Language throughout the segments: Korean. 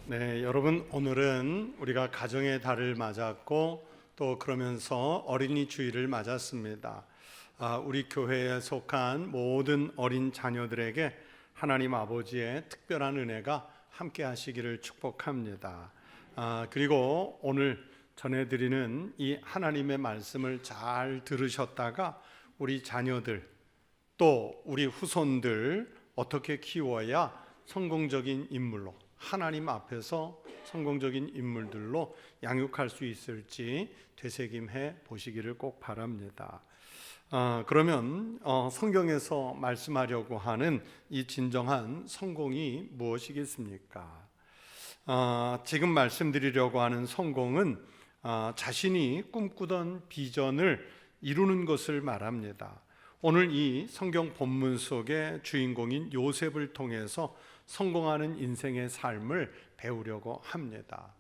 네, 여러분 오늘은 우리가 가정의 달을 맞았고 또 그러면서 어린이 주일을 맞았습니다. 우리 교회에 속한 모든 어린 자녀들에게 하나님 아버지의 특별한 은혜가 함께 하시기를 축복합니다. 그리고 오늘 전해드리는 이 하나님의 말씀을 잘 들으셨다가 우리 자녀들 또 우리 후손들 어떻게 키워야 성공적인 인물로 하나님 앞에서 성공적인 인물들로 양육할 수 있을지 되새김해 보시기를 꼭 바랍니다. 그러면 성경에서 말씀하려고 하는 이 진정한 성공이 무엇이겠습니까? 지금 말씀드리려고 하는 성공은 자신이 꿈꾸던 비전을 이루는 것을 말합니다. 오늘 이 성경 본문 속의 주인공인 요셉을 통해서 성공하는 인생의 삶을 배우려고 합니다.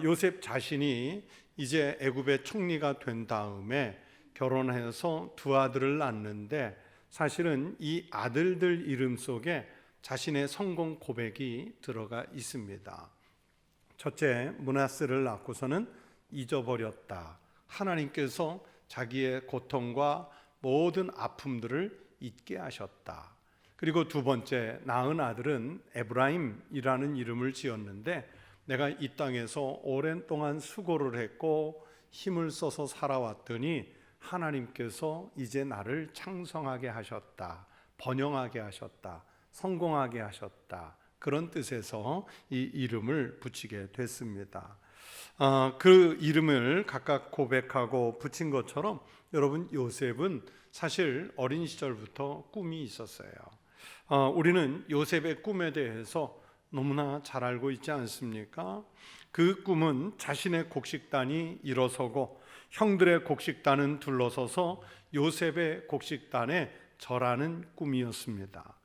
요셉 자신이 이제 애굽의 총리가 된 다음에 결혼해서 두 아들을 낳는데 사실은 이 아들들 이름 속에 자신의 성공 고백이 들어가 있습니다. 첫째, 므낫세를 낳고서는 잊어버렸다. 하나님께서 자기의 고통과 모든 아픔들을 잊게 하셨다. 그리고 두 번째, 낳은 아들은 에브라임이라는 이름을 지었는데 내가 이 땅에서 오랜 동안 수고를 했고 힘을 써서 살아왔더니 하나님께서 이제 나를 창성하게 하셨다, 번영하게 하셨다, 성공하게 하셨다. 그런 뜻에서 이 이름을 붙이게 됐습니다. 그 이름을 각각 고백하고 붙인 것처럼 여러분 요셉은 사실 어린 시절부터 꿈이 있었어요. 우리는 요셉의 꿈에 대해서 너무나 잘 알고 있지 않습니까? 그 꿈은 자신의 곡식단이 일어서고 형들의 곡식단은 둘러서서 요셉의 곡식단에 절하는 꿈이었습니다.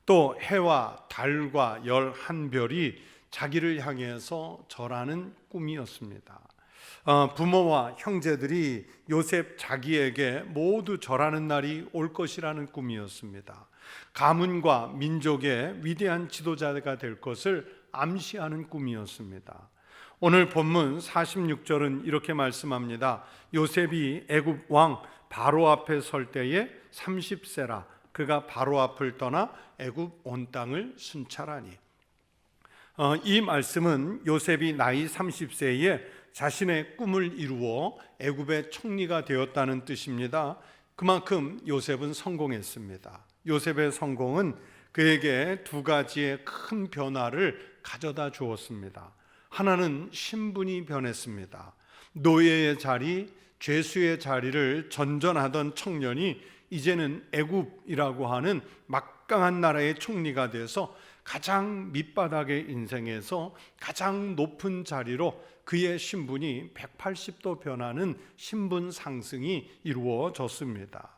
또 해와 달과 11별이 자기를 향해서 절하는 꿈이었습니다. 부모와 형제들이 요셉 자기에게 모두 절하는 날이 올 것이라는 꿈이었습니다. 가문과 민족의 위대한 지도자가 될 것을 암시하는 꿈이었습니다. 오늘 본문 46절은 이렇게 말씀합니다. 요셉이 애굽 왕 바로 앞에 설 때에 30세라 그가 바로 앞을 떠나 애굽 온 땅을 순찰하니. 이 말씀은 요셉이 나이 30세에 자신의 꿈을 이루어 애굽의 총리가 되었다는 뜻입니다. 그만큼 요셉은 성공했습니다. 요셉의 성공은 그에게 두 가지의 큰 변화를 가져다 주었습니다. 하나는 신분이 변했습니다. 노예의 자리, 죄수의 자리를 전전하던 청년이 이제는 애굽이라고 하는 막강한 나라의 총리가 돼서 가장 밑바닥의 인생에서 가장 높은 자리로 그의 신분이 180도 변하는 신분 상승이 이루어졌습니다.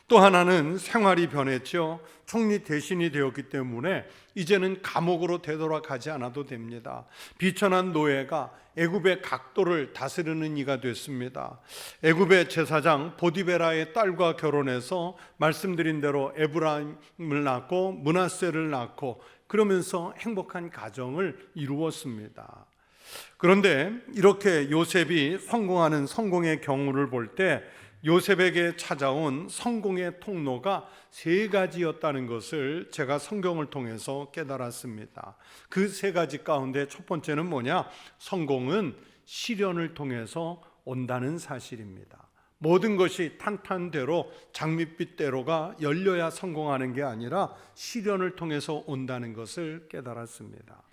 또 하나는 생활이 변했죠. 총리 대신이 되었기 때문에 이제는 감옥으로 되돌아가지 않아도 됩니다. 비천한 노예가 애굽의 각도를 다스리는 이가 됐습니다. 애굽의 제사장 보디베라의 딸과 결혼해서 말씀드린 대로 에브라임을 낳고 므낫세를 낳고 그러면서 행복한 가정을 이루었습니다. 그런데 이렇게 요셉이 성공하는 성공의 경우를 볼 때 요셉에게 찾아온 성공의 통로가 세 가지였다는 것을 제가 성경을 통해서 깨달았습니다. 그 세 가지 가운데 첫 번째는 뭐냐? 성공은 시련을 통해서 온다는 사실입니다. 모든 것이 탄탄대로 장밋빛대로가 열려야 성공하는 게 아니라 시련을 통해서 온다는 것을 깨달았습니다.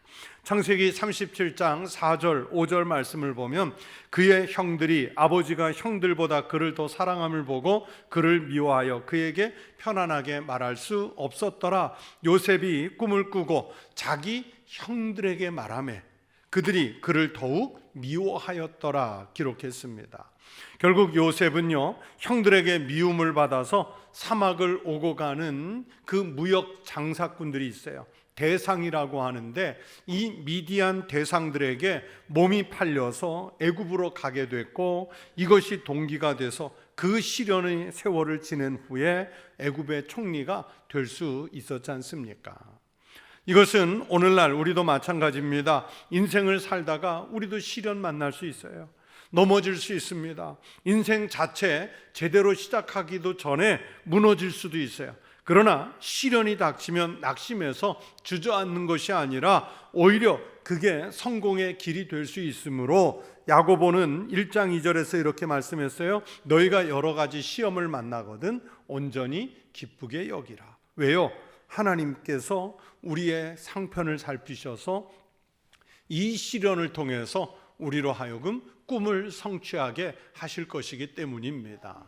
창세기 37장 4절 5절 말씀을 보면 그의 형들이 아버지가 형들보다 그를 더 사랑함을 보고 그를 미워하여 그에게 편안하게 말할 수 없었더라. 요셉이 꿈을 꾸고 자기 형들에게 말하매 그들이 그를 더욱 미워하였더라 기록했습니다. 결국 요셉은요 형들에게 미움을 받아서 사막을 오고 가는 그 무역 장사꾼들이 있어요. 대상이라고 하는데 이 미디안 대상들에게 몸이 팔려서 애굽으로 가게 됐고 이것이 동기가 돼서 그 시련의 세월을 지낸 후에 애굽의 총리가 될 수 있었지 않습니까? 이것은 오늘날 우리도 마찬가지입니다. 인생을 살다가 우리도 시련 만날 수 있어요. 넘어질 수 있습니다. 인생 자체 제대로 시작하기도 전에 무너질 수도 있어요. 그러나 시련이 닥치면 낙심해서 주저앉는 것이 아니라 오히려 그게 성공의 길이 될 수 있으므로 야고보는 1장 2절에서 이렇게 말씀했어요. 너희가 여러 가지 시험을 만나거든 온전히 기쁘게 여기라. 왜요? 하나님께서 우리의 상편을 살피셔서 이 시련을 통해서 우리로 하여금 꿈을 성취하게 하실 것이기 때문입니다.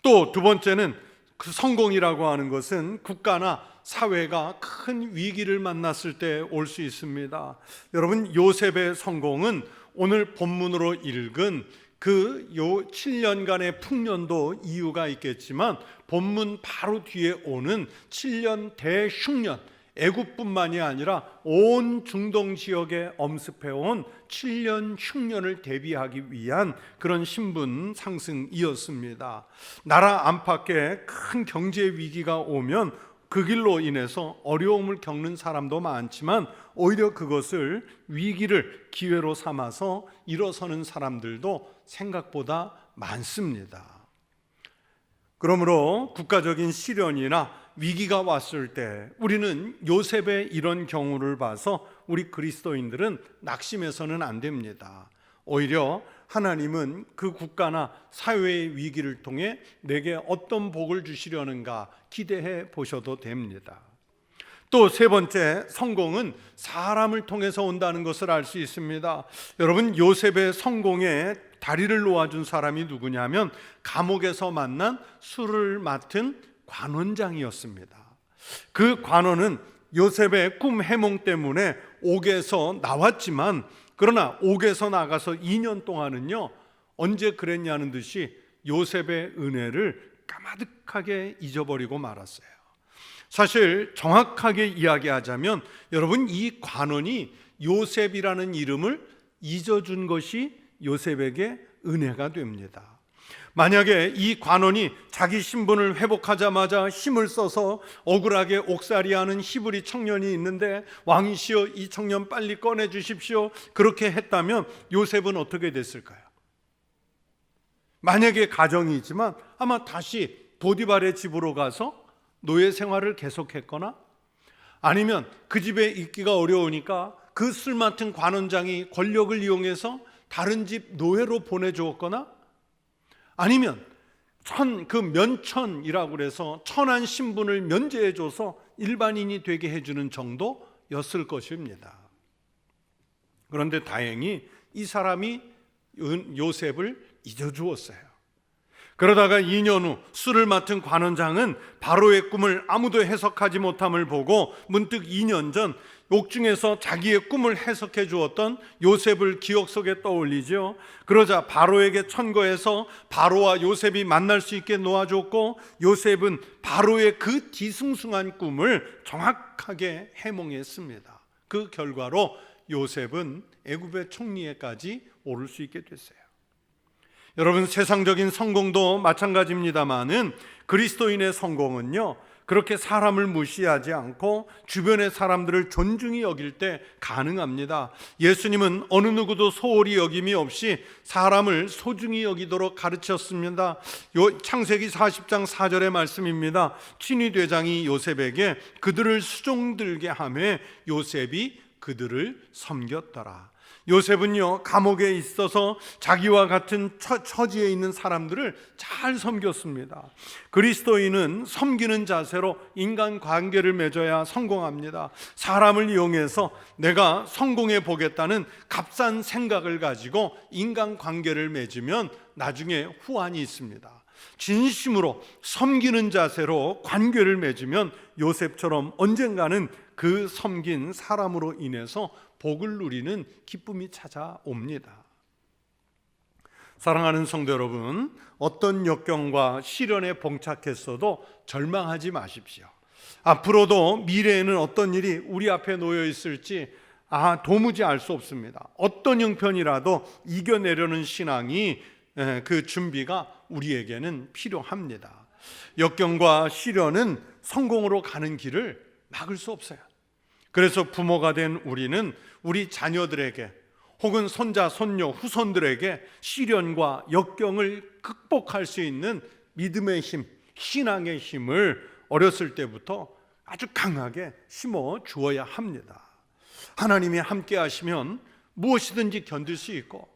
또 두 번째는 그 성공이라고 하는 것은 국가나 사회가 큰 위기를 만났을 때 올 수 있습니다. 여러분, 요셉의 성공은 오늘 본문으로 읽은 그 7년간의 풍년도 이유가 있겠지만 본문 바로 뒤에 오는 7년 대흉년, 애굽뿐만이 아니라 온 중동 지역에 엄습해온 7년 흉년을 대비하기 위한 그런 신분 상승이었습니다. 나라 안팎에 큰 경제 위기가 오면 그 길로 인해서 어려움을 겪는 사람도 많지만 오히려 그것을 위기를 기회로 삼아서 일어서는 사람들도 생각보다 많습니다. 그러므로 국가적인 시련이나 위기가 왔을 때 우리는 요셉의 이런 경우를 봐서 우리 그리스도인들은 낙심해서는 안 됩니다. 오히려 하나님은 그 국가나 사회의 위기를 통해 내게 어떤 복을 주시려는가 기대해 보셔도 됩니다. 또 세 번째, 성공은 사람을 통해서 온다는 것을 알 수 있습니다. 여러분, 요셉의 성공에 다리를 놓아준 사람이 누구냐면 감옥에서 만난 술을 맡은 관원장이었습니다. 그 관원은 요셉의 꿈 해몽 때문에 옥에서 나왔지만 그러나 옥에서 나가서 2년 동안은요, 언제 그랬냐는 듯이 요셉의 은혜를 까마득하게 잊어버리고 말았어요. 사실 정확하게 이야기하자면 여러분, 이 관원이 요셉이라는 이름을 잊어준 것이 요셉에게 은혜가 됩니다. 만약에 이 관원이 자기 신분을 회복하자마자 힘을 써서 억울하게 옥살이하는 히브리 청년이 있는데 왕이시여 이 청년 빨리 꺼내주십시오, 그렇게 했다면 요셉은 어떻게 됐을까요? 만약에 가정이지만 아마 다시 보디발의 집으로 가서 노예 생활을 계속했거나 아니면 그 집에 있기가 어려우니까 그 술 맡은 관원장이 권력을 이용해서 다른 집 노예로 보내주었거나 아니면 그 면천이라고 그래서 천한 신분을 면제해줘서 일반인이 되게 해주는 정도였을 것입니다. 그런데 다행히 이 사람이 요셉을 잊어주었어요. 그러다가 2년 후 술을 맡은 관원장은 바로의 꿈을 아무도 해석하지 못함을 보고 문득 2년 전 옥중에서 자기의 꿈을 해석해 주었던 요셉을 기억 속에 떠올리죠. 그러자 바로에게 천거해서 바로와 요셉이 만날 수 있게 놓아줬고 요셉은 바로의 그 뒤숭숭한 꿈을 정확하게 해몽했습니다. 그 결과로 요셉은 애굽의 총리에까지 오를 수 있게 됐어요. 여러분, 세상적인 성공도 마찬가지입니다만은 그리스도인의 성공은요, 그렇게 사람을 무시하지 않고 주변의 사람들을 존중히 여길 때 가능합니다. 예수님은 어느 누구도 소홀히 여김이 없이 사람을 소중히 여기도록 가르쳤습니다. 창세기 40장 4절의 말씀입니다. 친위 대장이 요셉에게 그들을 수종들게 하며 요셉이 그들을 섬겼더라. 요셉은요, 감옥에 있어서 자기와 같은 처지에 있는 사람들을 잘 섬겼습니다. 그리스도인은 섬기는 자세로 인간관계를 맺어야 성공합니다. 사람을 이용해서 내가 성공해 보겠다는 값싼 생각을 가지고 인간관계를 맺으면 나중에 후환이 있습니다. 진심으로 섬기는 자세로 관계를 맺으면 요셉처럼 언젠가는 그 섬긴 사람으로 인해서 복을 누리는 기쁨이 찾아옵니다. 사랑하는 성도 여러분, 어떤 역경과 시련에 봉착했어도 절망하지 마십시오. 앞으로도 미래에는 어떤 일이 우리 앞에 놓여 있을지 도무지 알 수 없습니다. 어떤 형편이라도 이겨내려는 신앙이 그 준비가 우리에게는 필요합니다. 역경과 시련은 성공으로 가는 길을 막을 수 없어요. 그래서 부모가 된 우리는 우리 자녀들에게 혹은 손자, 손녀, 후손들에게 시련과 역경을 극복할 수 있는 믿음의 힘, 신앙의 힘을 어렸을 때부터 아주 강하게 심어 주어야 합니다. 하나님이 함께 하시면 무엇이든지 견딜 수 있고,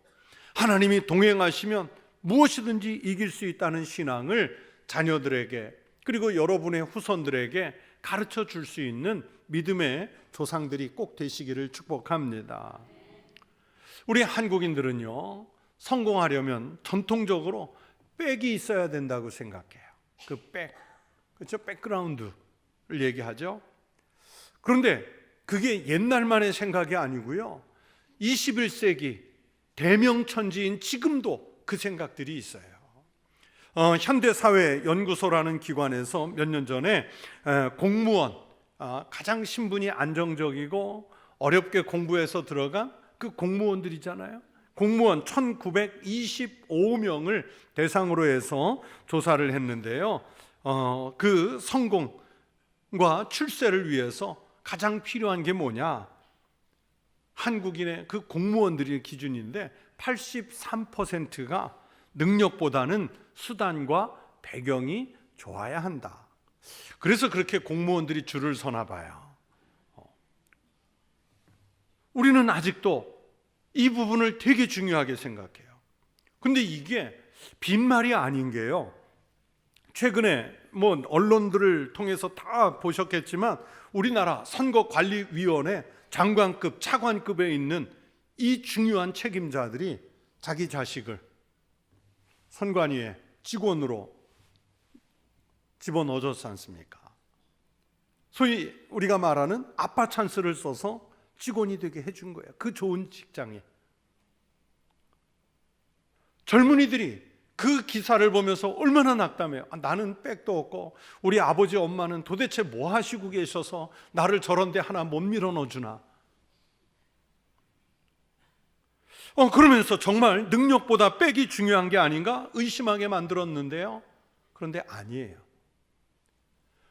하나님이 동행하시면 무엇이든지 이길 수 있다는 신앙을 자녀들에게, 그리고 여러분의 후손들에게 가르쳐 줄 수 있는 믿음의 조상들이 꼭 되시기를 축복합니다. 우리 한국인들은요, 성공하려면 전통적으로 백이 있어야 된다고 생각해요. 그 백, 그렇죠? 백그라운드를 얘기하죠. 그런데 그게 옛날만의 생각이 아니고요, 21세기 대명천지인 지금도 그 생각들이 있어요. 현대사회연구소라는 기관에서 몇 년 전에 공무원, 가장 신분이 안정적이고 어렵게 공부해서 들어간 그 공무원들이잖아요. 공무원 1925명을 대상으로 해서 조사를 했는데요, 그 성공과 출세를 위해서 가장 필요한 게 뭐냐? 한국인의 그 공무원들이 기준인데 83%가 능력보다는 수단과 배경이 좋아야 한다. 그래서 그렇게 공무원들이 줄을 서나 봐요. 우리는 아직도 이 부분을 되게 중요하게 생각해요. 근데 이게 빈말이 아닌 게요, 최근에 언론들을 통해서 다 보셨겠지만 우리나라 선거관리위원회 장관급, 차관급에 있는 이 중요한 책임자들이 자기 자식을 선관위에 직원으로 집어넣어줬지 않습니까? 소위 우리가 말하는 아빠 찬스를 써서 직원이 되게 해준 거예요. 그 좋은 직장에. 젊은이들이 그 기사를 보면서 얼마나 낙담해요. 나는 백도 없고 우리 아버지 엄마는 도대체 뭐 하시고 계셔서 나를 저런 데 하나 못 밀어넣어 주나. 그러면서 정말 능력보다 백이 중요한 게 아닌가 의심하게 만들었는데요, 그런데 아니에요.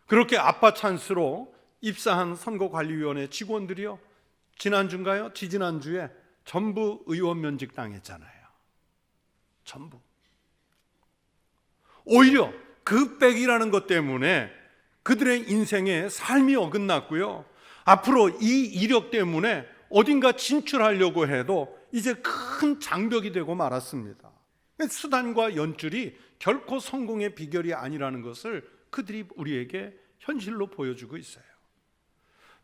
그렇게 아빠 찬스로 입사한 선거관리위원회 직원들이요, 지난주인가요? 지지난주에 전부 의원 면직 당했잖아요. 전부. 오히려 그 백이라는 것 때문에 그들의 인생에 삶이 어긋났고요, 앞으로 이 이력 때문에 어딘가 진출하려고 해도 이제 큰 장벽이 되고 말았습니다. 수단과 연줄이 결코 성공의 비결이 아니라는 것을 그들이 우리에게 현실로 보여주고 있어요.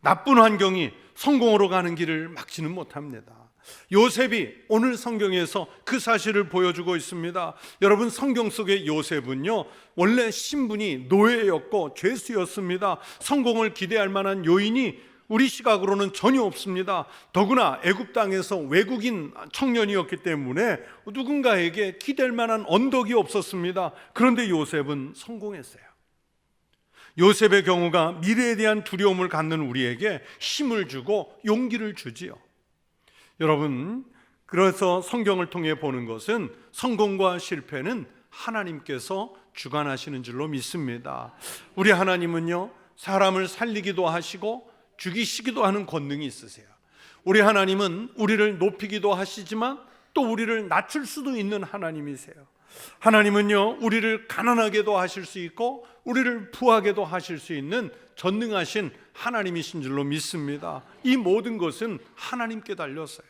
나쁜 환경이 성공으로 가는 길을 막지는 못합니다. 요셉이 오늘 성경에서 그 사실을 보여주고 있습니다. 여러분, 성경 속의 요셉은요, 원래 신분이 노예였고 죄수였습니다. 성공을 기대할 만한 요인이 우리 시각으로는 전혀 없습니다. 더구나 애굽 땅에서 외국인 청년이었기 때문에 누군가에게 기댈 만한 언덕이 없었습니다. 그런데 요셉은 성공했어요. 요셉의 경우가 미래에 대한 두려움을 갖는 우리에게 힘을 주고 용기를 주지요. 여러분, 그래서 성경을 통해 보는 것은 성공과 실패는 하나님께서 주관하시는 줄로 믿습니다. 우리 하나님은요, 사람을 살리기도 하시고 죽이시기도 하는 권능이 있으세요. 우리 하나님은 우리를 높이기도 하시지만 또 우리를 낮출 수도 있는 하나님이세요. 하나님은요, 우리를 가난하게도 하실 수 있고 우리를 부하게도 하실 수 있는 전능하신 하나님이신 줄로 믿습니다. 이 모든 것은 하나님께 달렸어요.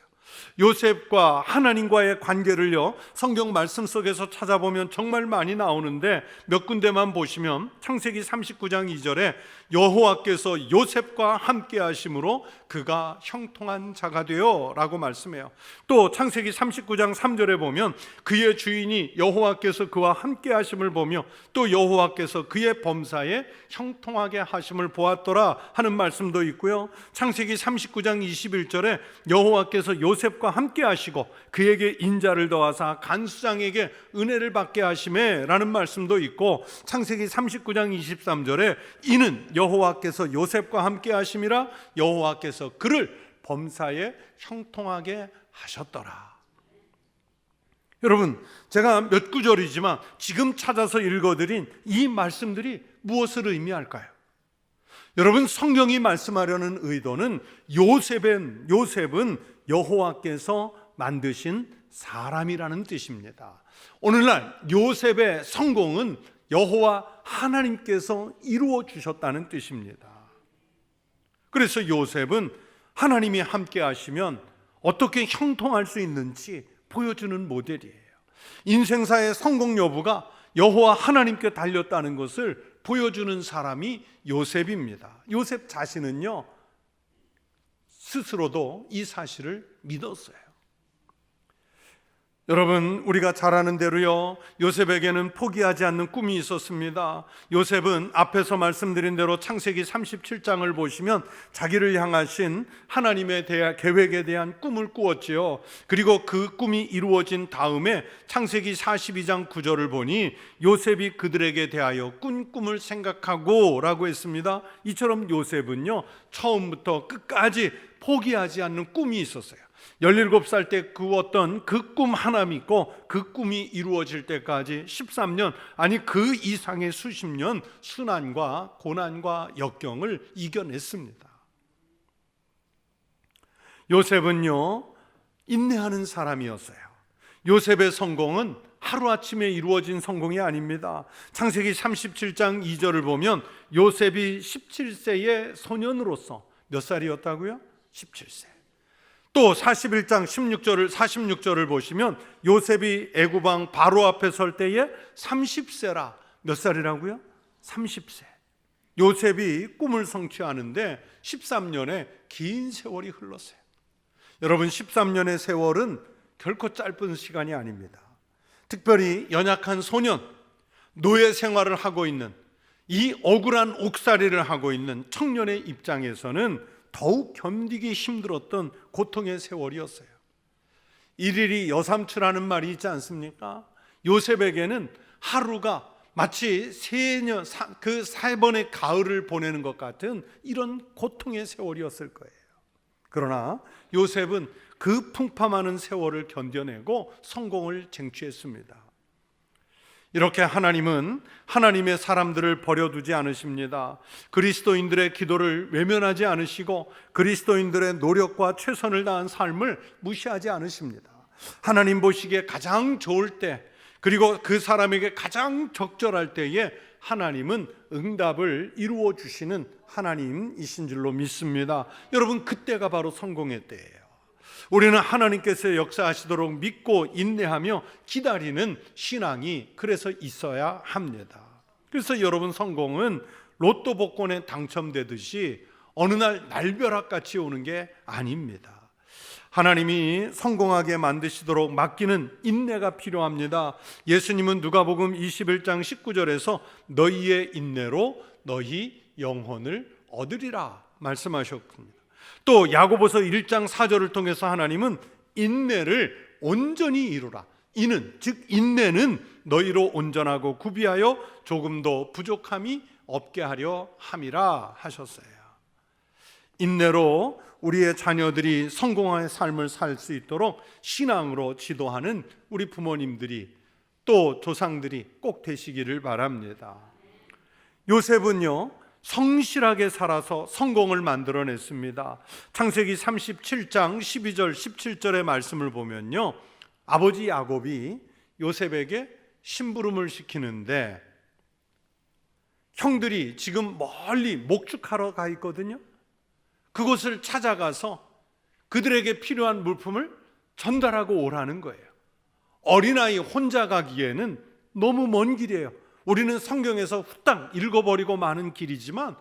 요셉과 하나님과의 관계를요, 성경 말씀 속에서 찾아보면 정말 많이 나오는데 몇 군데만 보시면 창세기 39장 2절에 여호와께서 요셉과 함께 하심으로 그가 형통한 자가 되어 라고 말씀해요. 또 창세기 39장 3절에 보면 그의 주인이 여호와께서 그와 함께 하심을 보며 또 여호와께서 그의 범사에 형통하게 하심을 보았더라 하는 말씀도 있고요. 창세기 39장 21절에 여호와께서 요셉과 함께 하시고 그에게 인자를 더하사 간수장에게 은혜를 받게 하심에 라는 말씀도 있고, 창세기 39장 23절에 이는 여호와께서 요셉과 함께 하심이라 여호와께서 그를 범사에 형통하게 하셨더라. 여러분, 제가 몇 구절이지만 지금 찾아서 읽어드린 이 말씀들이 무엇을 의미할까요? 여러분, 성경이 말씀하려는 의도는 요셉은 여호와께서 만드신 사람이라는 뜻입니다. 오늘날 요셉의 성공은 여호와 하나님께서 이루어 주셨다는 뜻입니다. 그래서 요셉은 하나님이 함께 하시면 어떻게 형통할 수 있는지 보여주는 모델이에요. 인생사의 성공 여부가 여호와 하나님께 달렸다는 것을 보여주는 사람이 요셉입니다. 요셉 자신은요, 스스로도 이 사실을 믿었어요. 여러분, 우리가 잘 아는 대로요, 요셉에게는 포기하지 않는 꿈이 있었습니다. 요셉은 앞에서 말씀드린 대로 창세기 37장을 보시면 자기를 향하신 하나님의 계획에 대한 꿈을 꾸었지요. 그리고 그 꿈이 이루어진 다음에 창세기 42장 9절을 보니 요셉이 그들에게 대하여 꾼 꿈을 생각하고 라고 했습니다. 이처럼 요셉은요, 처음부터 끝까지 포기하지 않는 꿈이 있었어요. 17살 때 꾸었던 그 꿈 하나 믿고 그 꿈이 이루어질 때까지 13년, 아니 그 이상의 수십 년 순환과 고난과 역경을 이겨냈습니다. 요셉은요, 인내하는 사람이었어요. 요셉의 성공은 하루아침에 이루어진 성공이 아닙니다. 창세기 37장 2절을 보면 요셉이 17세의 소년으로서 몇 살이었다고요? 17세. 또 41장 46절을 보시면 요셉이 애굽왕 바로 앞에 설 때에 30세라. 몇 살이라고요? 30세. 요셉이 꿈을 성취하는데 13년의 긴 세월이 흘렀어요. 여러분, 13년의 세월은 결코 짧은 시간이 아닙니다. 특별히 연약한 소년, 노예 생활을 하고 있는, 이 억울한 옥살이를 하고 있는 청년의 입장에서는 더욱 견디기 힘들었던 고통의 세월이었어요. 일일이 여삼추라는 말이 있지 않습니까? 요셉에게는 하루가 마치 그 3번의 가을을 보내는 것 같은 이런 고통의 세월이었을 거예요. 그러나 요셉은 그 풍파많은 세월을 견뎌내고 성공을 쟁취했습니다. 이렇게 하나님은 하나님의 사람들을 버려두지 않으십니다. 그리스도인들의 기도를 외면하지 않으시고 그리스도인들의 노력과 최선을 다한 삶을 무시하지 않으십니다. 하나님 보시기에 가장 좋을 때, 그리고 그 사람에게 가장 적절할 때에 하나님은 응답을 이루어 주시는 하나님이신 줄로 믿습니다. 여러분, 그때가 바로 성공의 때예요. 우리는 하나님께서 역사하시도록 믿고 인내하며 기다리는 신앙이 그래서 있어야 합니다. 그래서 여러분, 성공은 로또 복권에 당첨되듯이 어느 날 날벼락같이 오는 게 아닙니다. 하나님이 성공하게 만드시도록 맡기는 인내가 필요합니다. 예수님은 누가복음 21장 19절에서 너희의 인내로 너희 영혼을 얻으리라 말씀하셨습니다. 또 야고보서 1장 4절을 통해서 하나님은 인내를 온전히 이루라. 이는 즉 인내는 너희로 온전하고 구비하여 조금도 부족함이 없게 하려 함이라 하셨어요. 인내로 우리의 자녀들이 성공의 삶을 살 수 있도록 신앙으로 지도하는 우리 부모님들이 또 조상들이 꼭 되시기를 바랍니다. 요셉은요, 성실하게 살아서 성공을 만들어냈습니다. 창세기 37장 12절 17절의 말씀을 보면요, 아버지 야곱이 요셉에게 심부름을 시키는데 형들이 지금 멀리 목축하러 가 있거든요. 그곳을 찾아가서 그들에게 필요한 물품을 전달하고 오라는 거예요. 어린아이 혼자 가기에는 너무 먼 길이에요. 우리는 성경에서 후딱 읽어버리고 마는 길이지만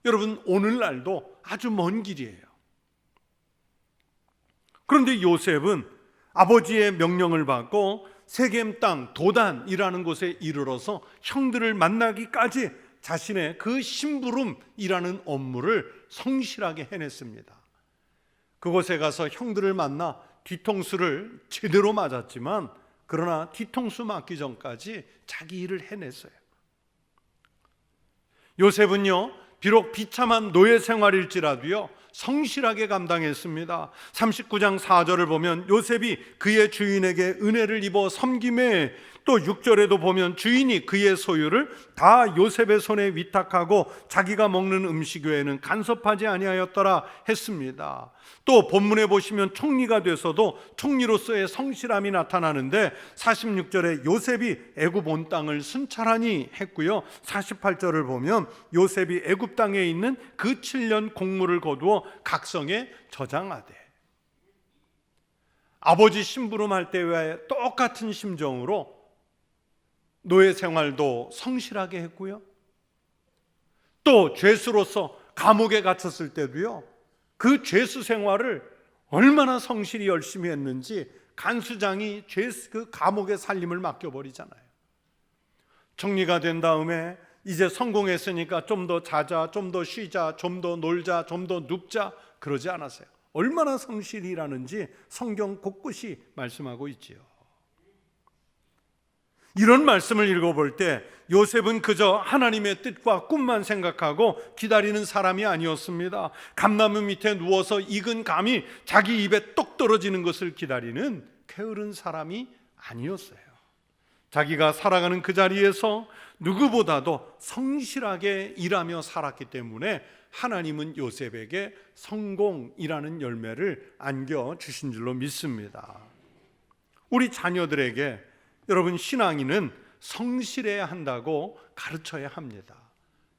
여러분, 오늘날도 아주 먼 길이에요. 그런데 요셉은 아버지의 명령을 받고 세겜 땅 도단이라는 곳에 이르러서 형들을 만나기까지 자신의 그 심부름이라는 업무를 성실하게 해냈습니다. 그곳에 가서 형들을 만나 뒤통수를 제대로 맞았지만 그러나 뒤통수 맞기 전까지 자기 일을 해냈어요. 요셉은요, 비록 비참한 노예 생활일지라도요, 성실하게 감당했습니다. 39장 4절을 보면 요셉이 그의 주인에게 은혜를 입어 섬김에, 또 6절에도 보면 주인이 그의 소유를 다 요셉의 손에 위탁하고 자기가 먹는 음식 외에는 간섭하지 아니하였더라 했습니다. 또 본문에 보시면 총리가 돼서도 총리로서의 성실함이 나타나는데 46절에 요셉이 애굽 온 땅을 순찰하니 했고요, 48절을 보면 요셉이 애굽 땅에 있는 그 7년 공물을 거두어 각성에 저장하되, 아버지 심부름할 때와 똑같은 심정으로 노예 생활도 성실하게 했고요, 또 죄수로서 감옥에 갇혔을 때도요, 그 죄수 생활을 얼마나 성실히 열심히 했는지 간수장이 그 감옥의 살림을 맡겨버리잖아요. 총리가 된 다음에 이제 성공했으니까 좀 더 자자, 좀 더 쉬자, 좀 더 놀자, 좀 더 눕자, 그러지 않았어요. 얼마나 성실히 일하는지 성경 곳곳이 말씀하고 있지요. 이런 말씀을 읽어볼 때 요셉은 그저 하나님의 뜻과 꿈만 생각하고 기다리는 사람이 아니었습니다. 감나무 밑에 누워서 익은 감이 자기 입에 똑 떨어지는 것을 기다리는 게으른 사람이 아니었어요. 자기가 살아가는 그 자리에서 누구보다도 성실하게 일하며 살았기 때문에 하나님은 요셉에게 성공이라는 열매를 안겨주신 줄로 믿습니다. 우리 자녀들에게 여러분, 신앙인은 성실해야 한다고 가르쳐야 합니다.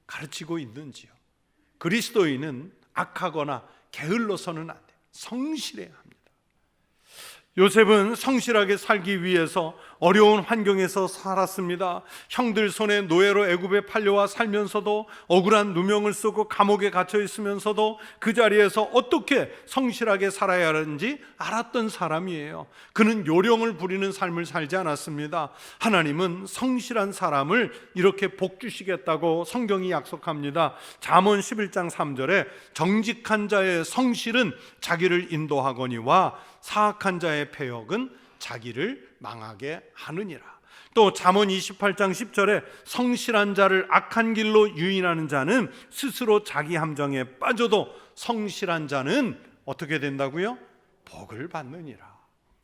가르치고 있는지요? 그리스도인은 악하거나 게을러서는 안 돼요. 성실해야 합니다. 요셉은 성실하게 살기 위해서 어려운 환경에서 살았습니다. 형들 손에 노예로 애굽에 팔려와 살면서도 억울한 누명을 쓰고 감옥에 갇혀 있으면서도 그 자리에서 어떻게 성실하게 살아야 하는지 알았던 사람이에요. 그는 요령을 부리는 삶을 살지 않았습니다. 하나님은 성실한 사람을 이렇게 복 주시겠다고 성경이 약속합니다. 잠언 11장 3절에 정직한 자의 성실은 자기를 인도하거니와 사악한 자의 패역은 자기를 망하게 하느니라. 또 잠언 28장 10절에 성실한 자를 악한 길로 유인하는 자는 스스로 자기 함정에 빠져도 성실한 자는 어떻게 된다고요? 복을 받느니라.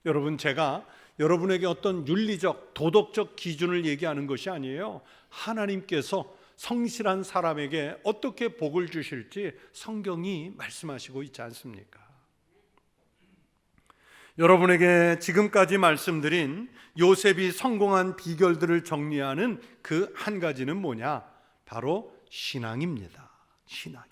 여러분, 제가 여러분에게 어떤 윤리적 도덕적 기준을 얘기하는 것이 아니에요. 하나님께서 성실한 사람에게 어떻게 복을 주실지 성경이 말씀하시고 있지 않습니까? 여러분에게 지금까지 말씀드린 요셉이 성공한 비결들을 정리하는 그 한 가지는 뭐냐? 바로 신앙입니다. 신앙이에요.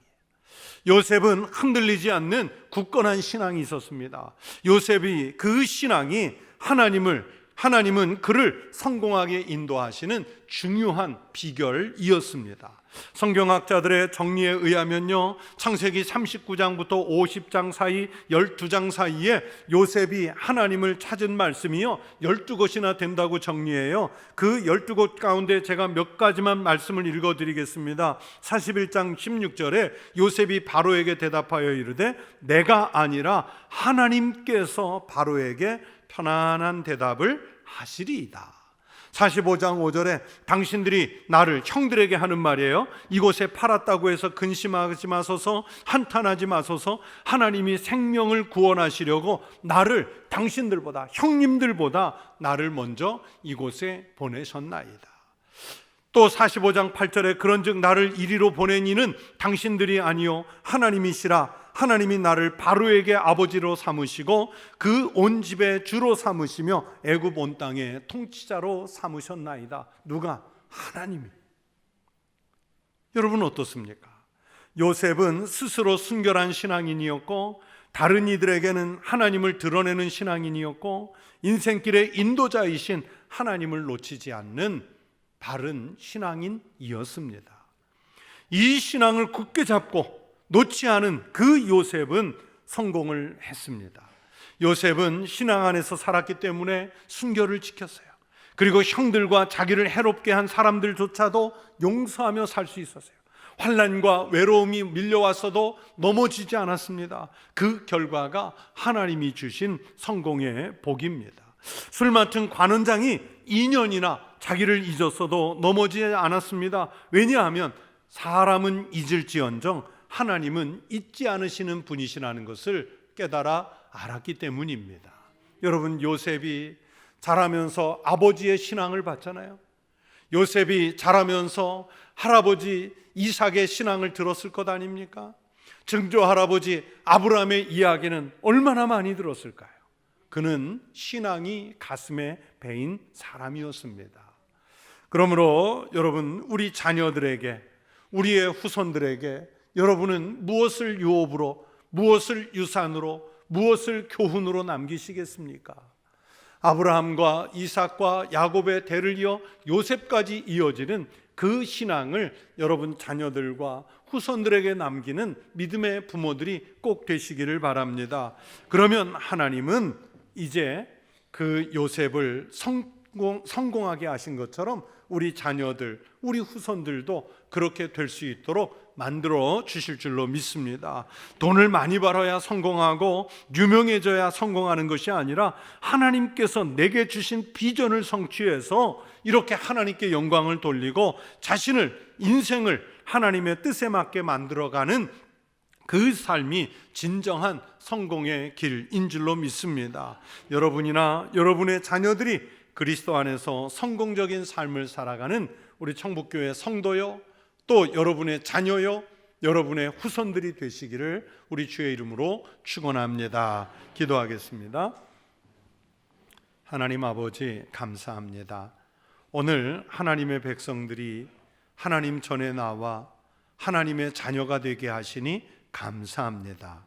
요셉은 흔들리지 않는 굳건한 신앙이 있었습니다. 요셉이 그 신앙이 하나님은 그를 성공하게 인도하시는 중요한 비결이었습니다. 성경학자들의 정리에 의하면요, 창세기 39장부터 50장 사이 12장 사이에 요셉이 하나님을 찾은 말씀이요 12곳이나 된다고 정리해요. 그 12곳 가운데 제가 몇 가지만 말씀을 읽어드리겠습니다. 41장 16절에 요셉이 바로에게 대답하여 이르되 내가 아니라 하나님께서 바로에게 편안한 대답을 하시리이다. 45장 5절에 당신들이 나를, 형들에게 하는 말이에요, 이곳에 팔았다고 해서 근심하지 마소서, 한탄하지 마소서. 하나님이 생명을 구원하시려고 나를 당신들보다, 형님들보다 나를 먼저 이곳에 보내셨나이다. 또 45장 8절에 그런즉 나를 이리로 보낸 이는 당신들이 아니요 하나님이시라. 하나님이 나를 바로에게 아버지로 삼으시고 그 온 집의 주로 삼으시며 애굽 온 땅의 통치자로 삼으셨나이다. 누가? 하나님이. 여러분 어떻습니까? 요셉은 스스로 순결한 신앙인이었고 다른 이들에게는 하나님을 드러내는 신앙인이었고 인생길의 인도자이신 하나님을 놓치지 않는 바른 신앙인이었습니다. 이 신앙을 굳게 잡고 놓지 않은 그 요셉은 성공을 했습니다. 요셉은 신앙 안에서 살았기 때문에 순결을 지켰어요. 그리고 형들과 자기를 해롭게 한 사람들조차도 용서하며 살 수 있었어요. 환난과 외로움이 밀려왔어도 넘어지지 않았습니다. 그 결과가 하나님이 주신 성공의 복입니다. 술 맡은 관원장이 2년이나 자기를 잊었어도 넘어지지 않았습니다. 왜냐하면 사람은 잊을지언정 하나님은 잊지 않으시는 분이시라는 것을 깨달아 알았기 때문입니다. 여러분, 요셉이 자라면서 아버지의 신앙을 받잖아요. 요셉이 자라면서 할아버지 이삭의 신앙을 들었을 것 아닙니까? 증조 할아버지 아브라함의 이야기는 얼마나 많이 들었을까요? 그는 신앙이 가슴에 배인 사람이었습니다. 그러므로 여러분, 우리 자녀들에게, 우리의 후손들에게 여러분은 무엇을 유업으로, 무엇을 유산으로, 무엇을 교훈으로 남기시겠습니까? 아브라함과 이삭과 야곱의 대를 이어 요셉까지 이어지는 그 신앙을 여러분 자녀들과 후손들에게 남기는 믿음의 부모들이 꼭 되시기를 바랍니다. 그러면 하나님은 이제 그 요셉을 성공하게 하신 것처럼 우리 자녀들, 우리 후손들도 그렇게 될 수 있도록 만들어 주실 줄로 믿습니다. 돈을 많이 벌어야 성공하고 유명해져야 성공하는 것이 아니라 하나님께서 내게 주신 비전을 성취해서 이렇게 하나님께 영광을 돌리고 자신을, 인생을 하나님의 뜻에 맞게 만들어가는 그 삶이 진정한 성공의 길인 줄로 믿습니다. 여러분이나 여러분의 자녀들이 그리스도 안에서 성공적인 삶을 살아가는 우리 청북교회 성도요, 또 여러분의 자녀요, 여러분의 후손들이 되시기를 우리 주의 이름으로 축원합니다. 기도하겠습니다. 하나님 아버지, 감사합니다. 오늘 하나님의 백성들이 하나님 전에 나와 하나님의 자녀가 되게 하시니 감사합니다.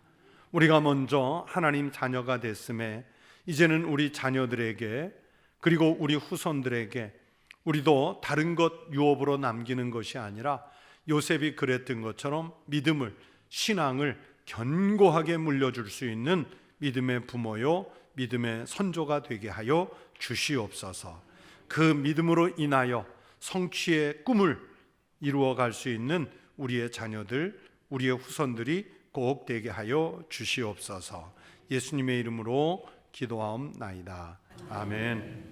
우리가 먼저 하나님 자녀가 됐음에 이제는 우리 자녀들에게, 그리고 우리 후손들에게 우리도 다른 것 유업으로 남기는 것이 아니라 요셉이 그랬던 것처럼 믿음을, 신앙을 견고하게 물려줄 수 있는 믿음의 부모요, 믿음의 선조가 되게 하여 주시옵소서. 그 믿음으로 인하여 성취의 꿈을 이루어갈 수 있는 우리의 자녀들, 우리의 후손들이 꼭 되게 하여 주시옵소서. 예수님의 이름으로 기도하옵나이다. 아멘.